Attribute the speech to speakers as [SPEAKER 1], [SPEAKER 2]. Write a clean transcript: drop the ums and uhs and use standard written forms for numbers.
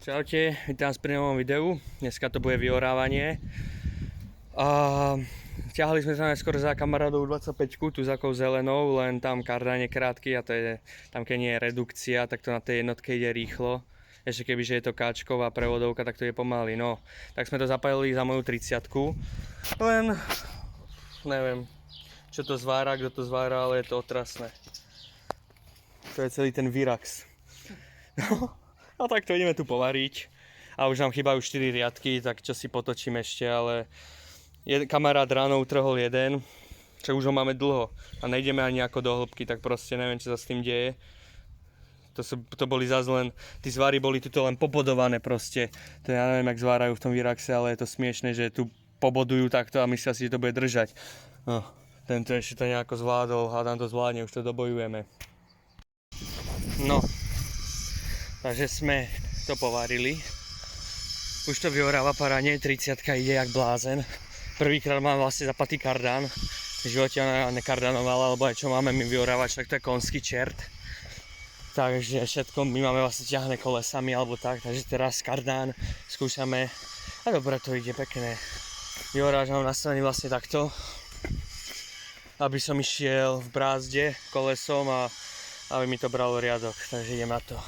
[SPEAKER 1] Čaute, vítam vás pri novom videu. Dneska to bude vyorávanie. Ťahali sme sa najskôr za kamarádov 25, tu za takou zelenou, len tam kardán je krátky a to je, tam keď nie je redukcia, tak to na tej jednotke ide rýchlo. Ešte kebyže je to káčková prevodovka, tak to je pomaly. No, tak sme to zapálili za moju 30-ku. Len neviem, čo to zvára, kto to zvára, ale je to otrasné. To je celý ten Wirax. No tak to ideme tu povariť. A už nám chýbajú 4 riadky, tak čo si potočím ešte, ale kamarát ráno utrhol jeden, čo už ho máme dlho a nejdeme ani ako do hĺbky, tak proste neviem, čo sa s tým deje. To boli zase len, tí zvary boli tuto len pobodované proste. To ja neviem, jak zvárajú v tom Wiraxe, ale je to smiešné, že tu pobodujú takto a myslia si, že to bude držať. No, tento ešte to nejako zvládol, hádam to zvládne, už to dobojujeme. No. Takže sme to povarili. Už to vyoráva parane, 30-ka ide jak blázen. Prvýkrát mám vlastne zapatý kardán. V živote ona nekardanovala, alebo aj čo máme my vyorávať, tak to je konský čert. Takže všetko my máme vlastne ťahné kolesami alebo tak, takže teraz kardán skúšame. A dobre to ide pekné. Vyoráč mám nastavený vlastne takto, aby som išiel v brázde kolesom a aby mi to bralo riadok, takže idem na to.